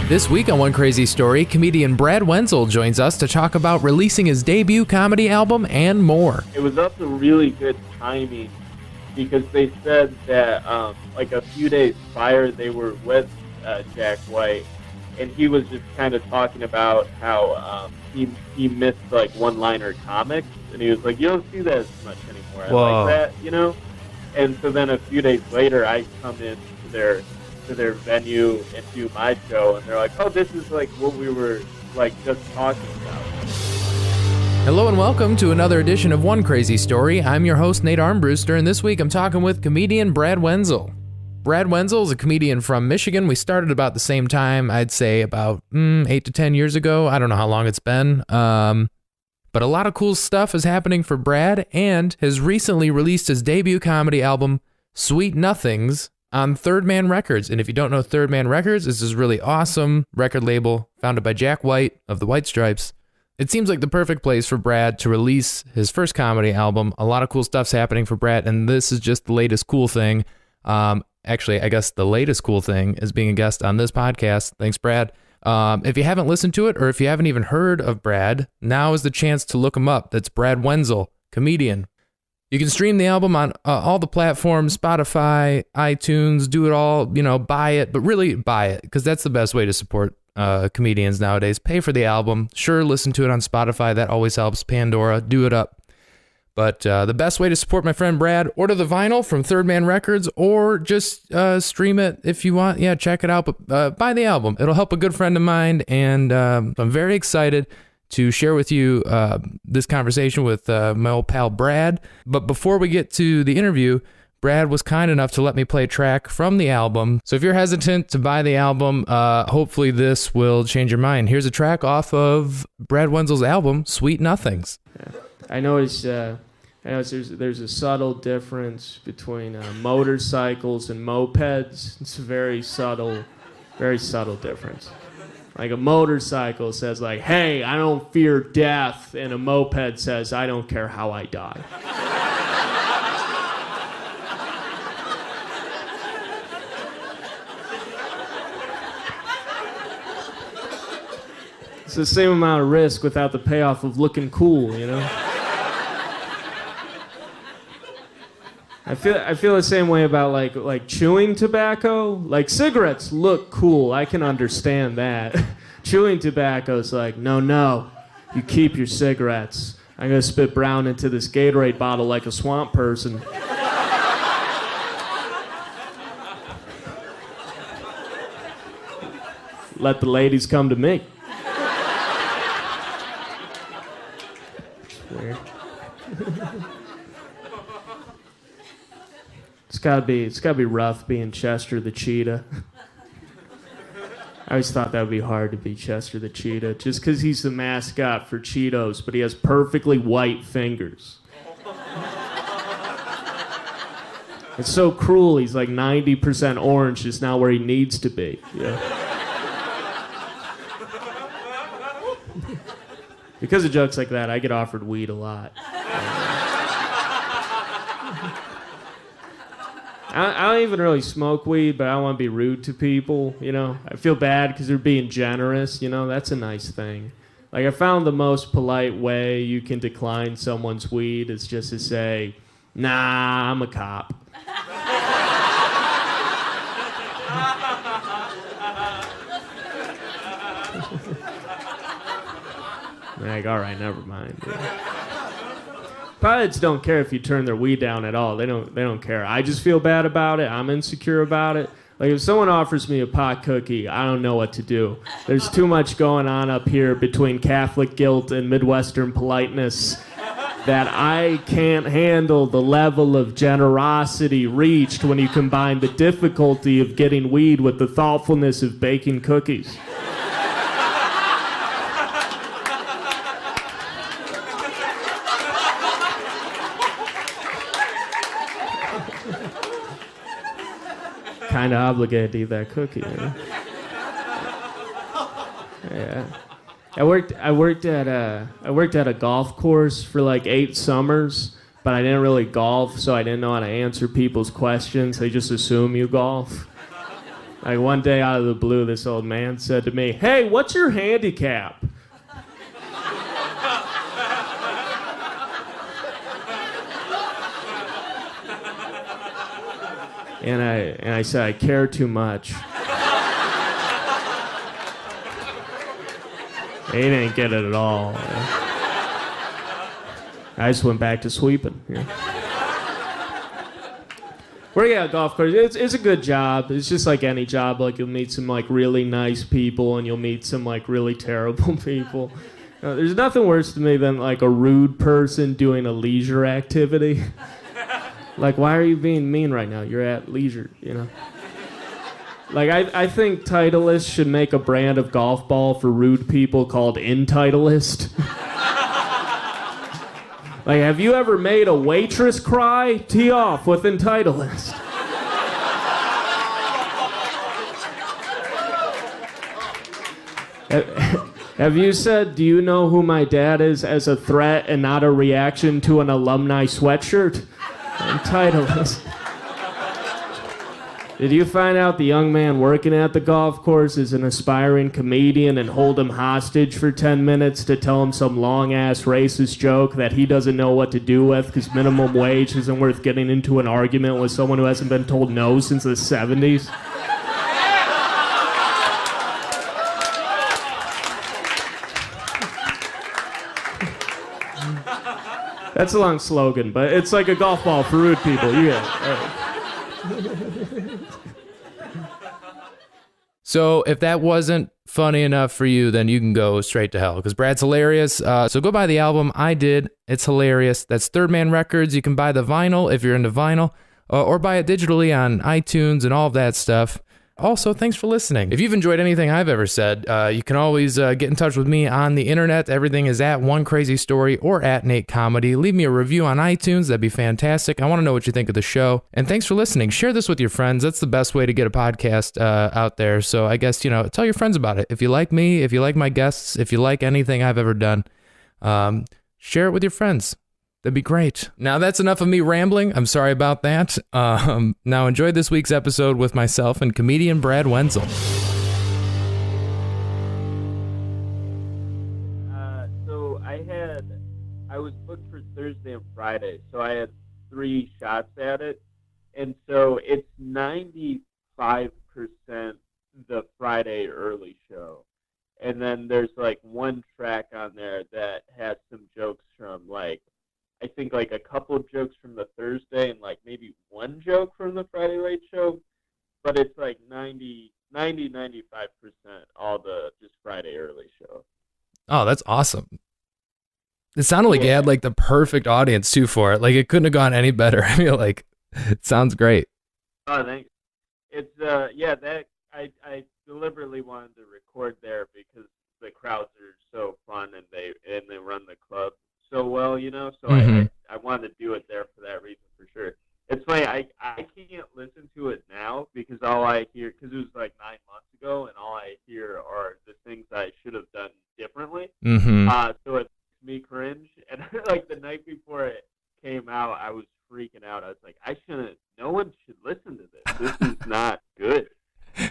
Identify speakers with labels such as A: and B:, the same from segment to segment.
A: This week on One Crazy Story, comedian Brad Wenzel joins us to talk about releasing his debut comedy album and more.
B: It was also really good timing because they said that like a few days prior they were with Jack White, and he was just kind of talking about how he missed like one-liner comics, and he was like, you don't see that as much anymore. I like that, you know? And so then a few days later I come into their venue and do my show, and they're like, oh, this is like what we were like just talking about.
A: Hello and welcome to another edition of One Crazy Story. I'm your host, Nate Armbruster, and this week I'm talking with comedian Brad Wenzel. Brad Wenzel is a comedian from Michigan. We started about the same time, I'd say about 8 to 10 years ago. I don't know how long it's been. But a lot of cool stuff is happening for Brad, and has recently released his debut comedy album, Sweet Nothings, on Third Man Records. And if you don't know Third Man Records, this is really awesome record label founded by Jack White of the White Stripes. It seems like the perfect place for Brad to release his first comedy album. A lot of cool stuff's happening for Brad, and this is just the latest cool thing. Actually, I guess the latest cool thing is being a guest on this podcast. Thanks, Brad. If you haven't listened to it, or if you haven't even heard of Brad, now is the chance to look him up. That's Brad Wenzel, comedian. You can stream the album on all the platforms, Spotify, iTunes, do it all, buy it, but really buy it, because that's the best way to support comedians nowadays. Pay for the album. Sure, listen to it on Spotify. That always helps. Pandora, do it up. But the best way to support my friend Brad, order the vinyl from Third Man Records, or just stream it if you want. Yeah, check it out, but buy the album. It'll help a good friend of mine, and I'm very excited to share with you this conversation with my old pal Brad. But before we get to the interview, Brad was kind enough to let me play a track from the album. So if you're hesitant to buy the album, hopefully this will change your mind. Here's a track off of Brad Wenzel's album, Sweet Nothings.
C: Yeah. I noticed there's a subtle difference between motorcycles and mopeds. It's a very subtle difference. Like a motorcycle says like, hey, I don't fear death, and a moped says, I don't care how I die. It's the same amount of risk without the payoff of looking cool, I feel the same way about like chewing tobacco. Like cigarettes look cool, I can understand that. Chewing tobacco's like, no, you keep your cigarettes. I'm gonna spit brown into this Gatorade bottle like a swamp person. Let the ladies come to me. It's weird. It's gotta be rough being Chester the cheetah. I always thought that would be hard to be Chester the cheetah, just because he's the mascot for Cheetos, but he has perfectly white fingers. It's so cruel. He's like 90% orange, just not where he needs to be. Yeah. Because of jokes like that, I get offered weed a lot. I don't even really smoke weed, but I don't want to be rude to people, I feel bad because they're being generous, that's a nice thing. Like, I found the most polite way you can decline someone's weed is just to say, nah, I'm a cop. Like, all right, never mind. Pilots don't care if you turn their weed down at all. They don't care. I just feel bad about it. I'm insecure about it. Like, if someone offers me a pot cookie, I don't know what to do. There's too much going on up here between Catholic guilt and Midwestern politeness that I can't handle the level of generosity reached when you combine the difficulty of getting weed with the thoughtfulness of baking cookies. Kind of obligated to eat that cookie. Yeah. I worked at a golf course for like 8 summers, but I didn't really golf, so I didn't know how to answer people's questions. They just assume you golf. Like one day out of the blue, this old man said to me, "Hey, what's your handicap?" And I said, "I care too much." He didn't get it at all. I just went back to sweeping. Yeah. Working at a golf course, it's a good job. It's just like any job. Like you'll meet some like really nice people, and you'll meet some like really terrible people. There's nothing worse to me than like a rude person doing a leisure activity. Like, why are you being mean right now? You're at leisure, you know? Like, I think Titleist should make a brand of golf ball for rude people called Intitleist. Like, have you ever made a waitress cry? Tee off with Intitleist. Have you said, "Do you know who my dad is," as a threat and not a reaction to an alumni sweatshirt? Intitleist. Did you find out the young man working at the golf course is an aspiring comedian and hold him hostage for 10 minutes to tell him some long-ass racist joke that he doesn't know what to do with because minimum wage isn't worth getting into an argument with someone who hasn't been told no since the 70s? That's a long slogan, but it's like a golf ball for rude people. You get it. All right.
A: So if that wasn't funny enough for you, then you can go straight to hell because Brad's hilarious. So go buy the album. I did. It's hilarious. That's Third Man Records. You can buy the vinyl if you're into vinyl or buy it digitally on iTunes and all of that stuff. Also, thanks for listening. If you've enjoyed anything I've ever said, you can always get in touch with me on the internet. Everything is at One Crazy Story or at Nate Comedy. Leave me a review on iTunes. That'd be fantastic. I want to know what you think of the show. And thanks for listening. Share this with your friends. That's the best way to get a podcast out there. So I guess, tell your friends about it. If you like me, if you like my guests, if you like anything I've ever done, share it with your friends. That'd be great. Now that's enough of me rambling. I'm sorry about that. Now enjoy this week's episode with myself and comedian Brad Wenzel.
B: So I was booked for Thursday and Friday, so I had 3 shots at it, and so it's 95% the Friday early show, and then there's like one track on there that has some jokes from I think like a couple of jokes from the Thursday and like maybe one joke from the Friday late show, but it's like 95% all the just Friday early show.
A: Oh, that's awesome. It sounded like you had like the perfect audience too for it. Like it couldn't have gone any better. I feel like it sounds great.
B: Oh, thanks. It's that I deliberately wanted to record there because the crowds are so fun and they run the club so well, so I wanted to do it there for that reason for sure. It's funny, I can't listen to it now because all I hear, because it was like 9 months ago, and all I hear are the things I should have done differently.
A: Mm-hmm.
B: So it makes me cringe. And like the night before it came out, I was freaking out. I was like, no one should listen to this. This is not good.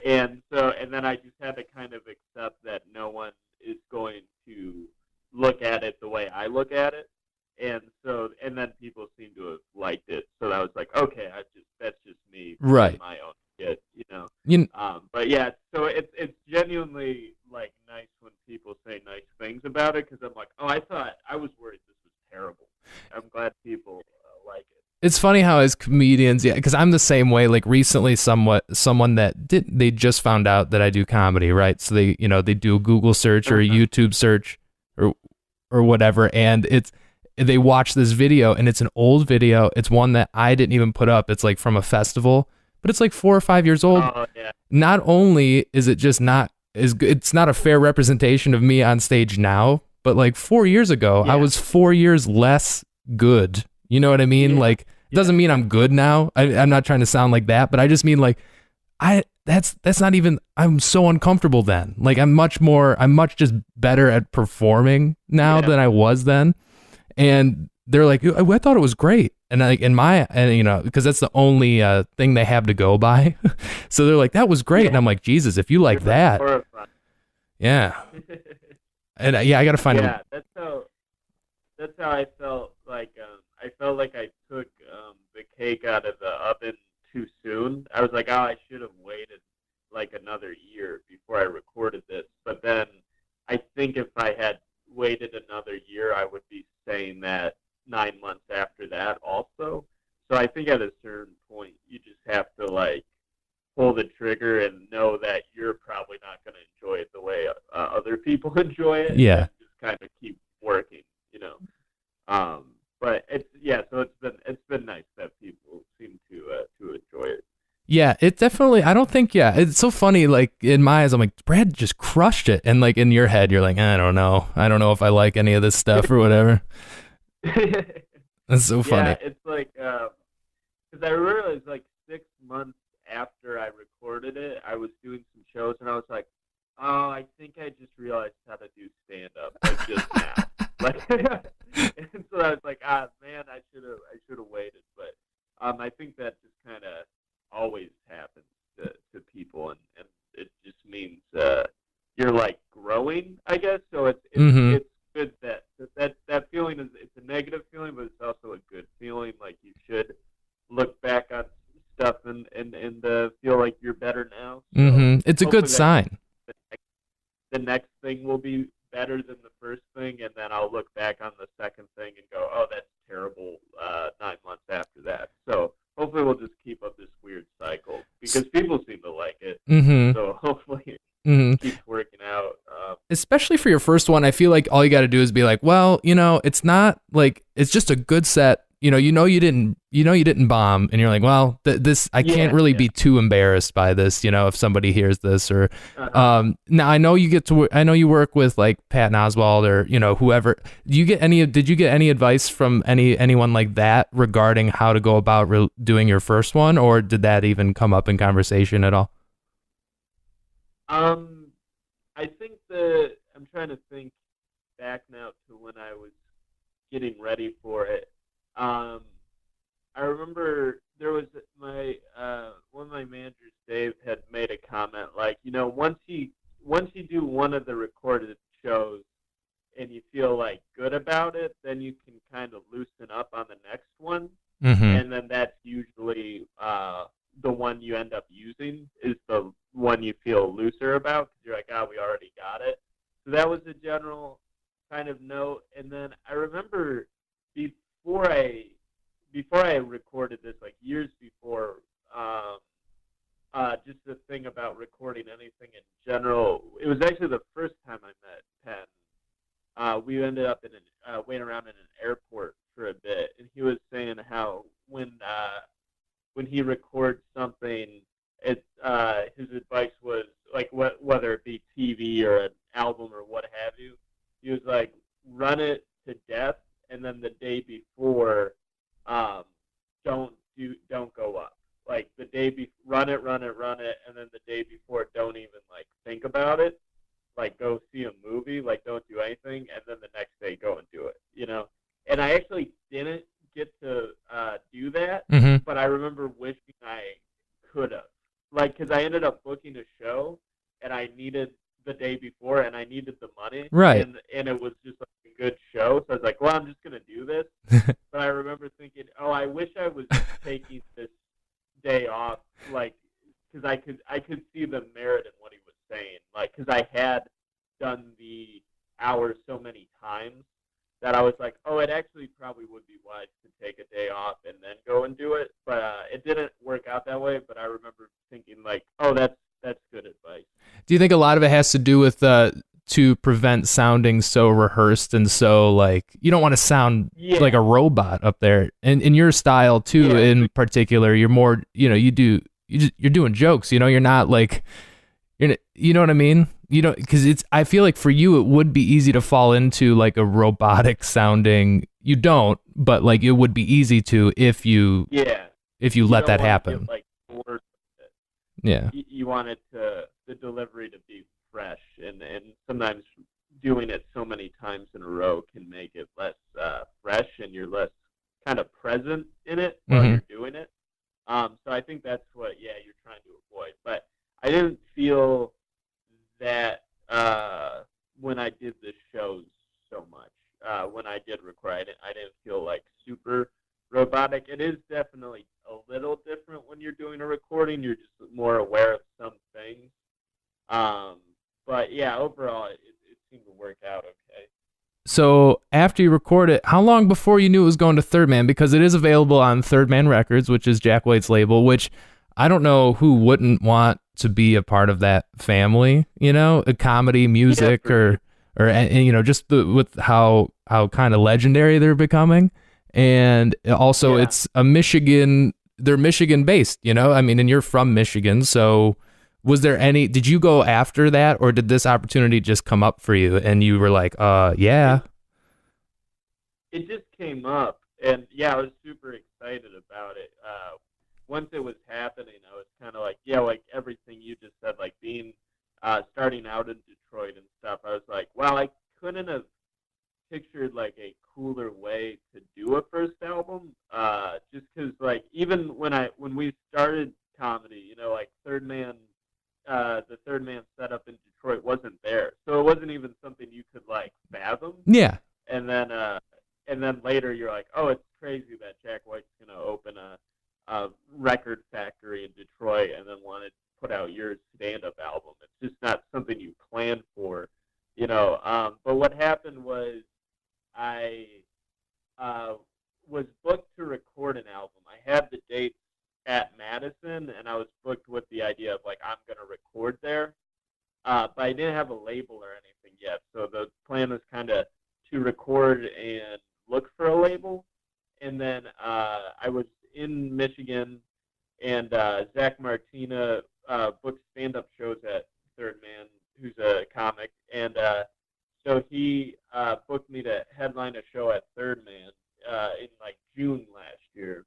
B: And then I just had to kind of accept that no one is going to look at it the way I look at it, and then people seem to have liked it. So that was like, okay, that's just me,
A: right?
B: My own shit,
A: But
B: yeah, so it's genuinely like nice when people say nice things about it because I'm like, oh, I was worried this was terrible. I'm glad people like it.
A: It's funny how as comedians, because I'm the same way. Like recently, someone that they just found out that I do comedy, right? So they do a Google search or a YouTube search or whatever, and they watch this video, and it's an old video. It's one that I didn't even put up. It's like from a festival, but it's like 4 or 5 years old.
B: Oh, yeah.
A: Not only is it just not as good, it's not a fair representation of me on stage now, but like 4 years ago, I was 4 years less good. You know what I mean? Like, it doesn't mean I'm good now. I'm not trying to sound like that, but I just mean like, that's not even, I'm so uncomfortable then. Like I'm much just better at performing now than I was then. And they're like, I thought it was great. And like because that's the only thing they have to go by. So they're like, that was great. And I'm like, Jesus, if you like that,
B: horrifying.
A: yeah. And I got to find
B: Yeah, that's how I felt. Like I felt like I took the cake out of the oven too soon. I was like, oh, I should have waited like another year before I recorded this. But then I think if I had waited another year, I would be saying that 9 months after that also. So I think at a certain point, you just have to like pull the trigger and know that you're probably not going to enjoy it the way other people enjoy it.
A: Yeah.
B: And just kind of keep working, you know. But it's been nice that people seem to enjoy it.
A: Yeah, it definitely, I don't think, it's so funny, like, in my eyes, I'm like, Brad just crushed it, and, like, in your head, you're like, I don't know if I like any of this stuff or whatever. That's so funny.
B: Yeah, it's like, because I remember it was, like, 6 months after I recorded it, I was doing some shows, and I was like, oh, I think I just realized how to do stand-up, like, just now. Like, and so I was like, man, I should have waited, but I think that just kind of always happens to people, and it just means you're like growing, I guess. So it's good that feeling it's a negative feeling, but it's also a good feeling. Like you should look back on stuff and feel like you're better now. So
A: it's a good sign.
B: The next thing will be better than the first thing, and then I'll look back on the second thing and go, oh, that's terrible 9 months after that. So hopefully we'll just keep up this weird cycle because people seem to like it. So hopefully it keeps working out.
A: Especially for your first one, I feel like all you got to do is be like, well, it's not like, it's just a good set. You didn't bomb, and you're like, well, I can't really be too embarrassed by this, if somebody hears this or, now I know you work with like Patton Oswalt or, whoever. Did you get any advice from anyone like that regarding how to go about doing your first one, or did that even come up in conversation at all?
B: I think I'm trying to think back now to when I was getting ready for it. I remember there was one of my managers, Dave, had made a comment like, once you do one of the recorded shows and you feel like good about it, then you can kind of loosen up on the next one, and then that's usually the one you end up using is the one you feel looser about because you're like, we already got it. So that was a general kind of note, and then I remember before I recorded this, like years before, just the thing about recording anything in general, it was actually the first time I met Penn. We ended up waiting around in an airport for a bit, and he was saying how when he records something, his advice was like whether it be TV or an album or what have you, he was like, run it to death, and then the day before, don't go up. Like the day run it, and then the day before, don't even like think about it. Like go see a movie, like don't do anything, and then the next day go and do it. And I actually didn't get to do that, but I remember wishing I could have. Like, because I ended up booking a show, and I needed the day before, and I needed the money,
A: right?
B: And it was just like a good show, so I was like, well, I'm just gonna do this. But I remember thinking, I wish I was taking this day off, like, because I could see the merit in what he was saying, like, because I had done the hours so many times that I was like, it actually probably would be wise to take a day off and then go and do it. But it didn't work out that way. But I remember thinking like, that's good advice.
A: Do you think a lot of it has to do with to prevent sounding so rehearsed and so like you don't want to sound like a robot up there? And in your style too, in particular, you're more you're doing jokes. You're not like you know what I mean? Because I feel like for you it would be easy to fall into like a robotic sounding. You don't, but like it would be easy to if you let that happen.
B: You want it the delivery to be fresh, and sometimes doing it so many times in a row can make it less fresh, and you're less kind of present that when I did the shows so much. When I did record, I didn't feel like super robotic. It is definitely a little different when you're doing a recording. You're just more aware of some things. Um, but yeah, overall, it seemed to work out okay.
A: So after you record it, how long before you knew it was going to Third Man? Because it is available on Third Man Records, which is Jack White's label, which I don't know who wouldn't want to be a part of that family, a comedy, music, or just with how kind of legendary they're becoming. And also it's they're Michigan based, I mean, and you're from Michigan. So did you go after that, or did this opportunity just come up for you and you were like, yeah?
B: It just came up, and yeah, I was super excited about it. Once it was happening, I was kind of like, yeah, like everything you just said, like being starting out in Detroit and stuff. I was like, wow, I couldn't have pictured like a cooler way to do a first album. Just because like even when we started comedy, like the Third Man setup in Detroit wasn't there, so it wasn't even something you could like fathom.
A: Yeah.
B: And then later you're like, oh, it's crazy that Jack White's gonna open a record factory in Detroit and then want to put out your stand-up album. It's just not something you plan for, But what happened was I was booked to record an album. I had the dates at Madison, and I was booked with the idea of like I'm gonna record there, but I didn't have a label or anything yet. So the plan was kind of to record and look for a label, and then I was in Michigan, and Zach Martina booked stand-up shows at Third Man, who's a comic, and so he booked me to headline a show at Third Man in like June last year.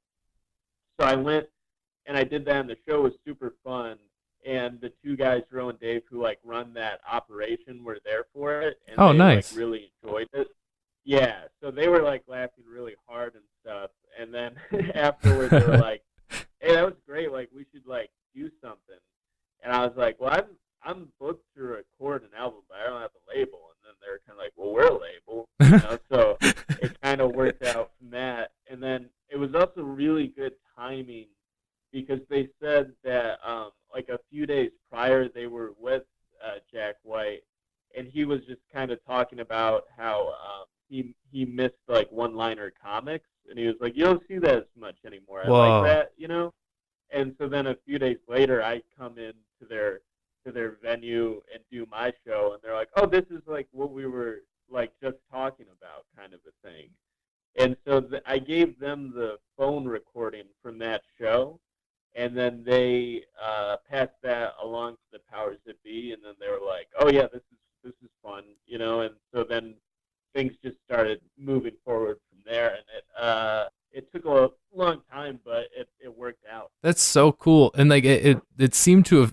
B: So I went and I did that, and the show was super fun. And the two guys, Ro and Dave, who like run that operation, were there for it, and they
A: nice.
B: like really enjoyed it. Yeah, so they were like laughing really hard and stuff. And then afterwards, they were like, "Hey, that was great. Like, we should like do something." And I was like, "Well, I'm booked to record an album, but I don't have a label." And then they're kind of like, "Well, we're a label," So it kind of worked out from that. And then it was also really good timing because they said that like a few days prior they were with Jack White, and he was just kind of talking about how he missed like one-liner comics, and he was like, "You don't see that as much anymore." I
A: Whoa.
B: like that, And so then a few days later, I come in to their venue and do my show, and they're like, "Oh, this is like what we were like just talking about," kind of a thing. And so I gave them the phone recording from that show, and then they passed that along to the powers that be, and then they were like, "Oh yeah, this is fun," And so then things just started moving forward from there, and it took a long time, but it worked out.
A: That's so cool. And like it seemed to have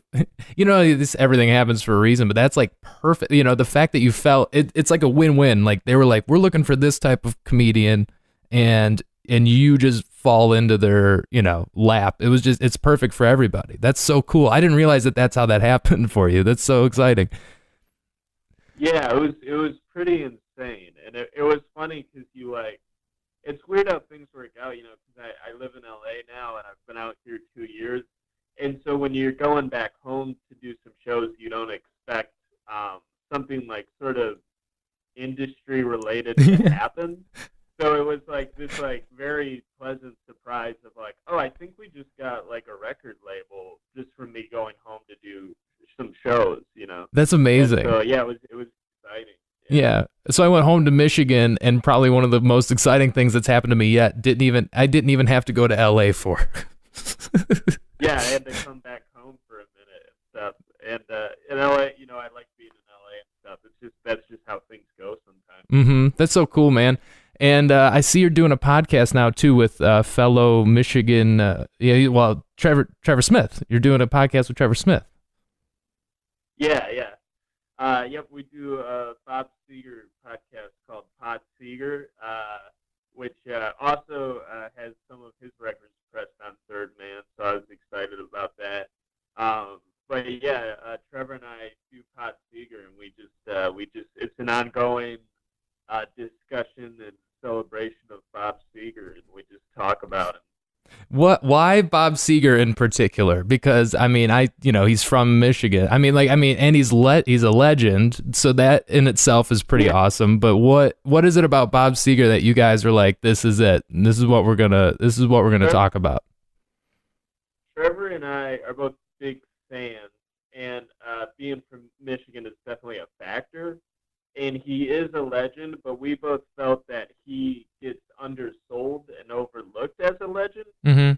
A: this everything happens for a reason, but that's like perfect. The fact that you felt it's like a win-win. Like they were like, we're looking for this type of comedian, and you just fall into their lap. It's perfect for everybody. That's so cool. I didn't realize that that's how that happened for you. That's so exciting.
B: Yeah, it was pretty insane, and it was funny because it's weird how things work out, because I live in LA now, and I've been out here 2 years, and so when you're going back home to do some shows, you don't expect something like sort of industry related to happen. So it was like this like very pleasant surprise of like, oh, I think we just got like a record label just from me going home to do some shows,
A: That's amazing.
B: And so yeah, it was exciting.
A: Yeah. So I went home to Michigan, and probably one of the most exciting things that's happened to me yet. I didn't even have to go to LA for.
B: Yeah, I had to come back home for a minute and stuff. And in LA, I like being in LA and stuff. That's just how things go sometimes.
A: Mm-hmm. That's so cool, man. And I see you're doing a podcast now too with fellow Michigan, Trevor Smith. You're doing a podcast with Trevor Smith.
B: Yeah. Yep, we do a Pod Seger podcast called Pod Seger, which also has some of his records pressed on Third Man, so I was excited about that. but yeah, Trevor and I do Pod Seger, and we just it's an ongoing discussion and celebration of Bob Seger, and we just talk about him.
A: Why Bob Seger in particular? Because I mean, he's from Michigan. And he's a legend, so that in itself is pretty awesome. But what is it about Bob Seger that you guys are like, this is it, and this is what we're gonna talk about?
B: Trevor and I are both big fans, and being from Michigan is definitely a factor. And he is a legend, but we both felt that he gets undersold and overlooked as a legend.
A: Mm-hmm.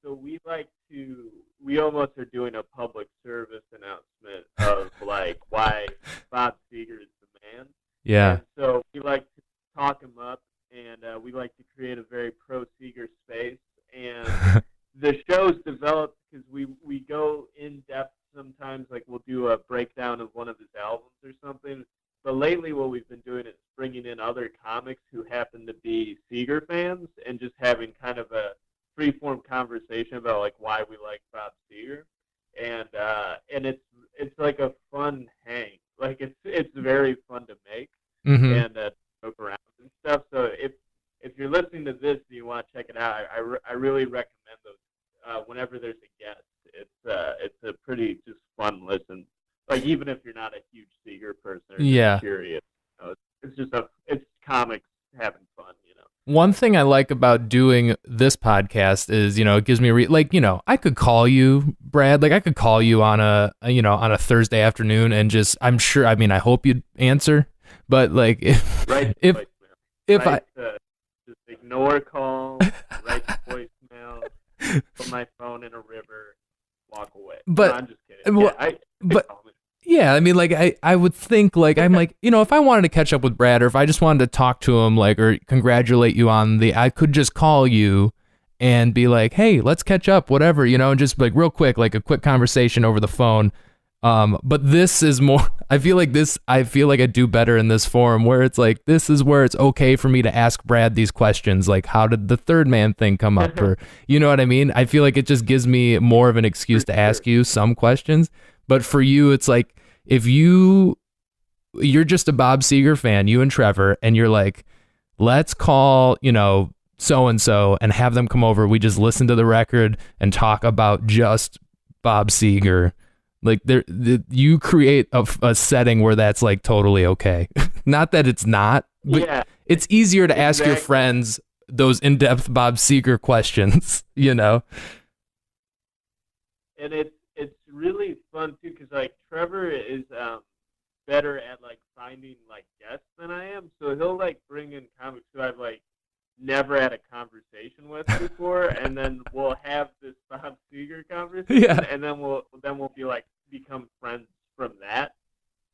B: So we almost are doing a public service announcement of like why Bob Seger is the man.
A: Yeah.
B: And so we like to talk him up, and we like to create a very pro Seger space. And the show's developed because we go in depth sometimes. Like we'll do a breakdown of one of his albums or something. But lately, what we've been doing is bringing in other comics who happen to be Seger fans and just having kind of a free-form conversation about like why we like Bob Seger, and it's like a fun hang. Like it's very fun to make and joke around and stuff. So if you're listening to this and you want to check it out, I really recommend those. Whenever there's a guest, it's a pretty just fun listen. Like even if you're not a huge Seger person or just curious, it's just it's comics having fun,
A: One thing I like about doing this podcast is, it gives me I could call you, Brad. Like I could call you on a Thursday afternoon and just I hope you'd answer, but like if
B: just ignore call, write voicemail, put my phone in a river, walk away.
A: But
B: no, I'm just kidding.
A: Yeah, I mean, like, I would think, like, I'm like, if I wanted to catch up with Brad or if I just wanted to talk to him, like, or congratulate you I could just call you and be like, hey, let's catch up, whatever, and just, like, real quick, like, a quick conversation over the phone. But this is more, I feel like I do better in this forum where it's like, this is where it's okay for me to ask Brad these questions, like, how did the third man thing come up? Or, you know what I mean? I feel like it just gives me more of an excuse to ask you some questions. But for you, it's like, if you're just a Bob Seger fan, you and Trevor, and you're like, let's call, so-and-so and have them come over. We just listen to the record and talk about just Bob Seger. Like, you create a setting where that's, like, totally okay. Not that it's not, but it's easier to ask your friends those in-depth Bob Seger questions,
B: And it's really fun too, because like Trevor is better at like finding like guests than I am, so he'll like bring in comics who I've like never had a conversation with before, and then we'll have this Bob Seger conversation, and then we'll be like become friends from that,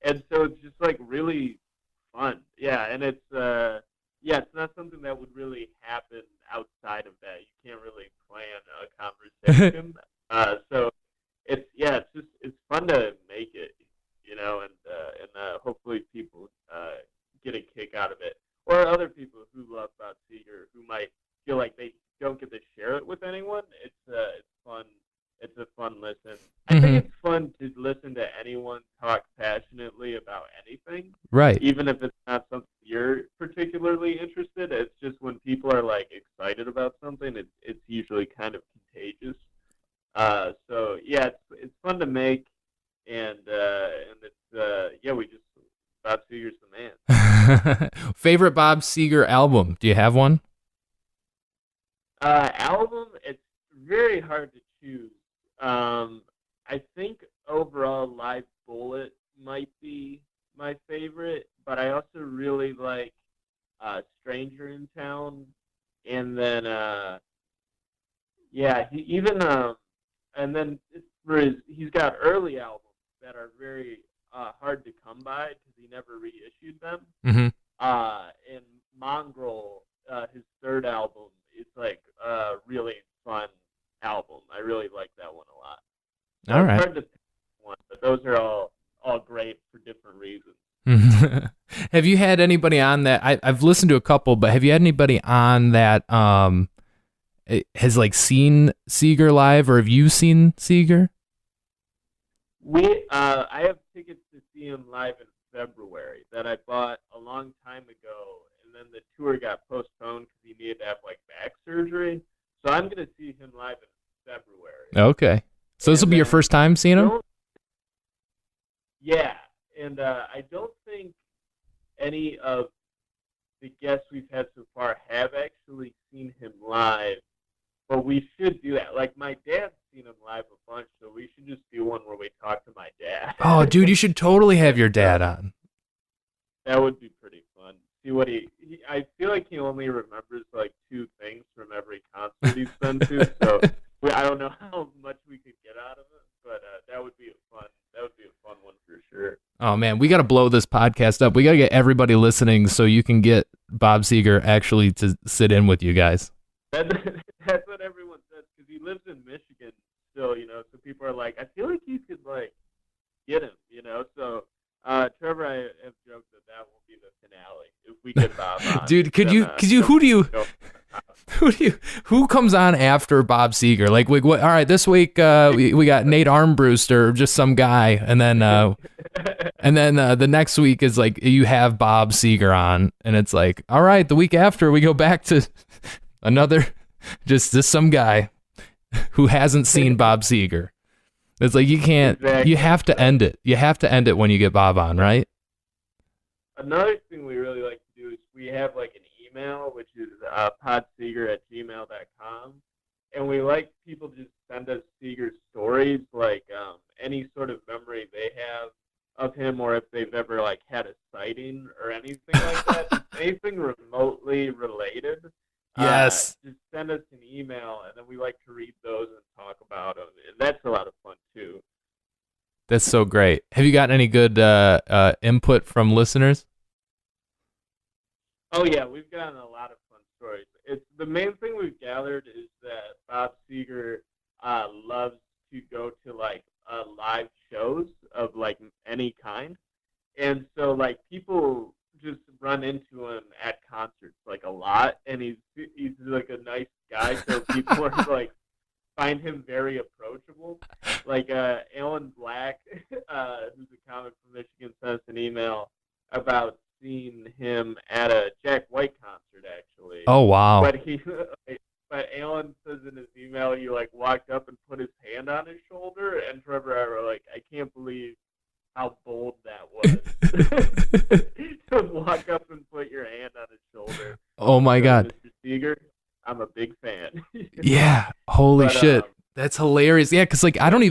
B: and so it's just like really fun, and it's not something that would really happen outside of that. You can't really plan a conversation, so. It's fun to make it, and hopefully people get a kick out of it, or other people who love Bob Seger who might feel like they don't get to share it with anyone. It's fun. It's a fun listen. I think it's fun to listen to anyone talk passionately about anything,
A: right? Even
B: if it's not something you're particularly interested. It's just when people are like excited about something, it's usually kind of contagious. It's fun to make, and it's we just Bob Seger's the man.
A: Favorite Bob Seger album? Do you have one?
B: Album? It's very hard to choose. I think overall, Live Bullet might be my favorite, but I also really like Stranger in Town, and then and then he's got early albums that are very hard to come by because he never reissued them. And Mongrel, his third album, is like a really fun album. I really like that one a lot. So
A: all right.
B: It's hard to pick one, but those are all great for different reasons.
A: Have you had anybody on that? I've listened to a couple, but have you had anybody on that has like seen Seger live, or have you seen Seger?
B: I have tickets to see him live in February that I bought a long time ago, and then the tour got postponed because he needed to have like back surgery. So I'm gonna see him live in February.
A: Okay. So this will
B: And
A: be your
B: then
A: first time seeing him?
B: Yeah, and I don't think any of the guests we've had so far have actually seen him live, but we should do that. Like, my dad's seen him live a bunch, so we should just do one where we talk to my dad.
A: Oh, dude, you should totally have your dad on.
B: That would be pretty fun. See what I feel like he only remembers like two things from every concert he's been to, so I don't know how much we could get out of it, but that would be a fun one for sure.
A: Oh man, we got to blow this podcast up. We got to get everybody listening so you can get Bob Seger actually to sit in with you guys.
B: That's what everyone says, because he lives in Michigan still, so people are like, I feel like you could like get him, so Trevor, I have joked that will be the finale if we get Bob on.
A: Dude, who comes on after Bob Seger? Like, all right, this week we got Nate Armbruster, just some guy, and then the next week is like you have Bob Seger on, and it's like, all right, the week after we go back to another, just some guy who hasn't seen Bob Seger. It's like you can't.
B: Exactly.
A: You have to end it. You have to end it when you get Bob on, right?
B: Another thing we really like to do is we have like an email, which is podseger@gmail.com, and we like people to just send us Seger stories, like any sort of memory they have of him, or if they've ever like had a sighting or anything like that, anything remotely related.
A: Yes.
B: Just send us an email, and then we like to read those and talk about them, and that's a lot of fun too.
A: That's so great. Have you gotten any good input from listeners?
B: Oh yeah, we've gotten a lot of fun stories. It's the main thing we've gathered is that Bob Seger loves to go to like live shows of like any kind, and so like people just run into him at concerts like a lot, and he's like a nice guy, so people are like find him very approachable. Like Alan Black, who's a comic from Michigan, sent us an email about seeing him at a Jack White concert actually.
A: Oh wow!
B: But Alan says in his email he like walked up and put his hand on his shoulder, and Trevor and I were like, I can't believe how bold that was. To walk up and put your hand on his shoulder.
A: Oh my God.
B: Mr. Seger, I'm a big fan.
A: Yeah. Holy shit. That's hilarious. Yeah, because like I don't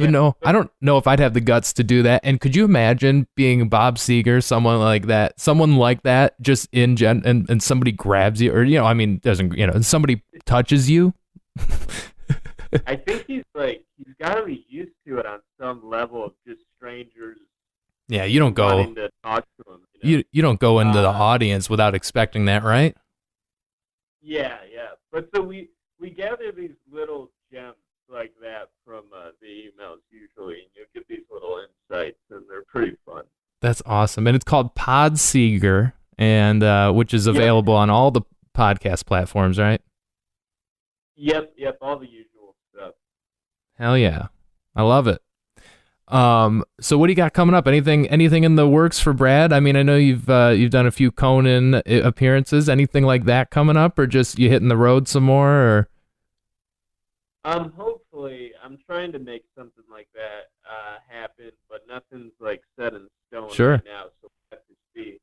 A: know if I'd have the guts to do that. And could you imagine being Bob Seger, someone like that, just and somebody grabs you, or and somebody touches you?
B: I think he's got to be used to it on some level of just strangers.
A: Yeah, you don't go.
B: Wanting to talk to him,
A: you don't go into the audience without expecting that, right?
B: Yeah. But so we gather these little gems like that from the emails usually, and you get these little insights, and they're pretty fun.
A: That's awesome, and it's called Pod Seger, and which is available on all the podcast platforms, right?
B: Yep, all the usual stuff.
A: Hell yeah, I love it. So what do you got coming up? Anything in the works for Brad? I mean, I know you've done a few Conan appearances. Anything like that coming up, or just you hitting the road some more? Or
B: hopefully, I'm trying to make something like that happen, but nothing's like set in stone right now, so we have to see.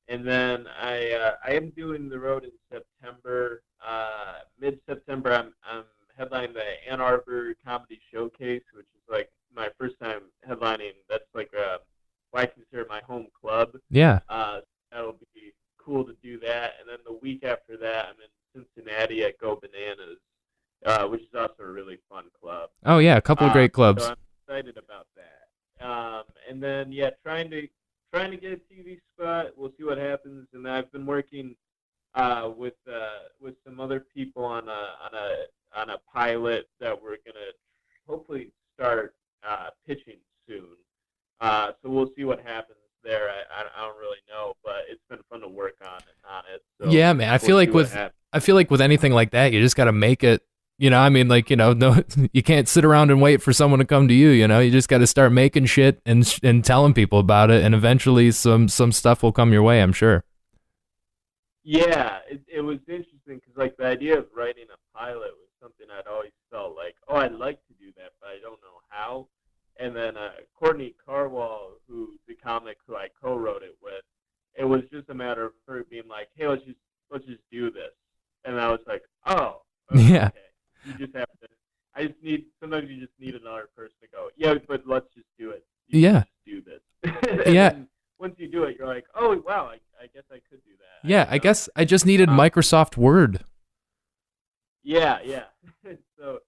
B: And then I am doing the road in September, mid-September. I'm headlining the Ann Arbor Comedy Showcase, which is like my first time headlining. That's like what I consider my home club.
A: Yeah.
B: That'll be cool to do that. And then the week after that, I'm in Cincinnati at Go Bananas, which is also a really fun club.
A: Oh yeah, a couple of great clubs.
B: So I'm excited about that. And then trying to get a TV spot. We'll see what happens. And I've been working with some other people on a pilot that we're gonna hopefully start pitching soon. So we'll see what happens there. I don't really know, but it's been fun to work on it. So
A: yeah, man. I feel like with anything like that, you just got to make it I mean, like, no, you can't sit around and wait for someone to come to you. You just got to start making shit and telling people about it, and eventually some stuff will come your way, I'm sure.
B: Yeah, it was interesting because like the idea of writing a pilot was something I'd always felt like, oh, I'd like to do that, but I don't know how. And then Courtney Carwall, who's the comic who I co-wrote it with, it was just a matter of her being like, hey, let's just do this. And I was like, oh, okay.
A: Yeah.
B: You just have to. Sometimes you just need another person to go, yeah, but let's just do it.
A: Yeah.
B: Just do this.
A: Yeah.
B: Once you do it, you're like, oh, wow, I guess I could do that.
A: Yeah, I guess I just needed Microsoft Word.
B: Yeah. so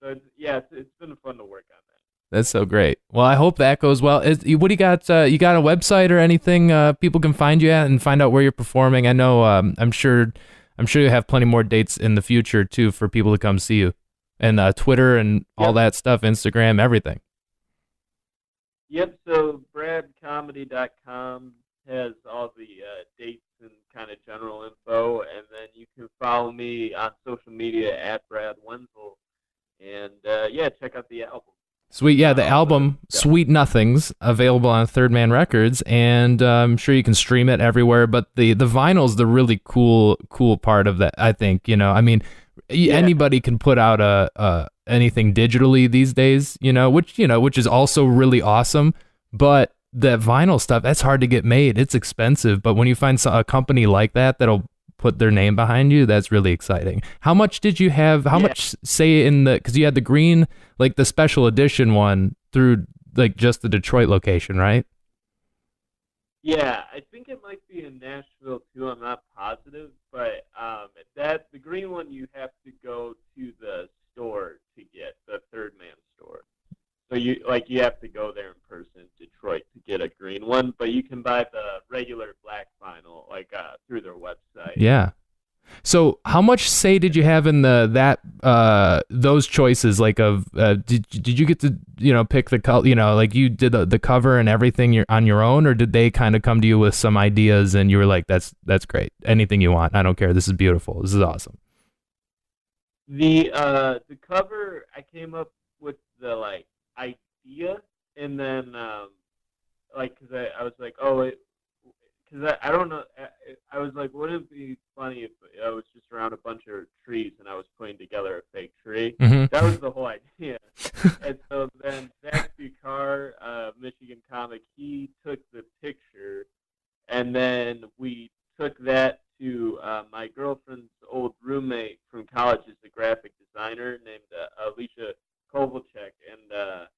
B: it's been fun to work on that.
A: That's so great. Well, I hope that goes well. What do you got? You got a website or anything people can find you at and find out where you're performing? I know. I'm sure you have plenty more dates in the future too for people to come see you, and Twitter and all that stuff, Instagram, everything.
B: Yep. So bradcomedy.com has all the dates and kind of general info, and then you can follow me on social media at Brad Wenzel, and check out the album.
A: Sweet, yeah, the album Sweet Nothings, available on Third Man Records, and I'm sure you can stream it everywhere. But the vinyl's the really cool part of that. I think anybody can put out anything digitally these days, which is also really awesome. But that vinyl stuff, that's hard to get made. It's expensive, but when you find a company like that that'll put their name behind you, that's really exciting. How much did you have? How much say in because you had the green, like the special edition one through like just the Detroit location, right?
B: Yeah, I think it might be in Nashville too. I'm not positive, but the green one you have to go to the store to get, the Third Man store. So you have to go there in person, Detroit, to get a green one, but you can buy the regular black vinyl through their website.
A: Yeah. So how much say did you have in those choices? Like did you get to pick the color? Like you did the cover and everything on your own, or did they kind of come to you with some ideas and you were like, that's great, anything you want, I don't care, this is beautiful, this is awesome?
B: The cover, I came up with the idea, and then because I was like, because I don't know, I was like, wouldn't it be funny if I was just around a bunch of trees and I was putting together a fake tree?
A: Mm-hmm.
B: That was the whole idea. And so then Zach Bucar, Michigan comic, he took the picture, and then we took that to my girlfriend's old roommate from college, is a graphic designer named Alicia Kovalchuk, and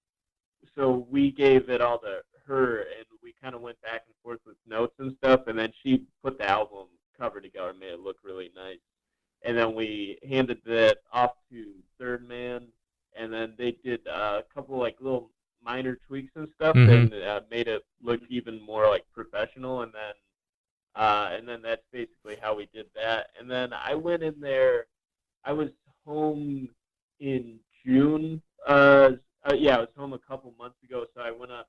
B: so we gave it all to her, and we kind of went back and forth with notes and stuff, and then she put the album cover together and made it look really nice. And then we handed that off to Third Man, and then they did a couple little minor tweaks and stuff,
A: mm-hmm.
B: and made it look even more professional. And then that's basically how we did that. And then I went in there. I was home in June. I was home a couple months ago, so I went up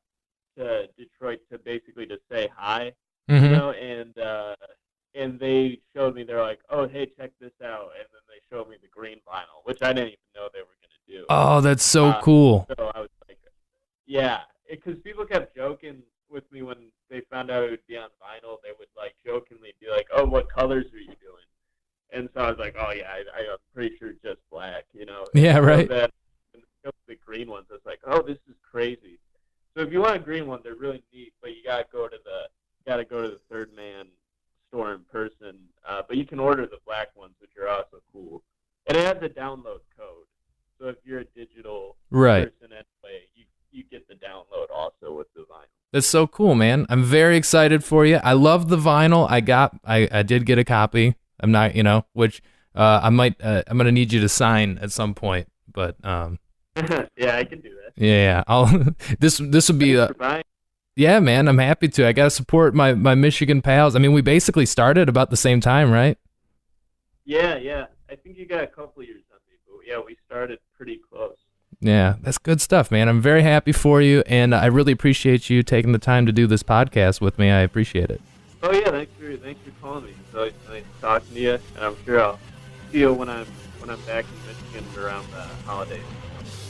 B: to Detroit to basically to say hi,
A: mm-hmm.
B: And they showed me, they're like, oh, hey, check this out, and then they showed me the green vinyl, which I didn't even know they were going to do.
A: Oh, that's so cool.
B: So I was like, yeah, because people kept joking with me when they found out it would be on vinyl. They would jokingly be like, oh, what colors are you doing? And so I was like, oh, yeah, I'm pretty sure just black,
A: Yeah, right.
B: So that, the green ones, it's like, oh, this is crazy. So if you want a green one, they're really neat, but you gotta go to the Third Man store in person. But you can order the black ones, which are also cool. And it has a download code, so if you're a digital person anyway, you get the download also with the vinyl.
A: That's so cool, man. I'm very excited for you. I love the vinyl. I did get a copy. I'm not, which I'm gonna need you to sign at some point, but
B: yeah, I can do that.
A: Yeah, this would be yeah, man, I'm happy to. I gotta support my Michigan pals. I mean, we basically started about the same time, right?
B: Yeah. I think you got a couple years on me, but yeah, we started pretty close.
A: Yeah, that's good stuff, man. I'm very happy for you, and I really appreciate you taking the time to do this podcast with me. I appreciate it.
B: Oh yeah, thanks for calling me. It's always nice talking to you, and I'm sure I'll see you when I'm when I'm back in Michigan around the holidays.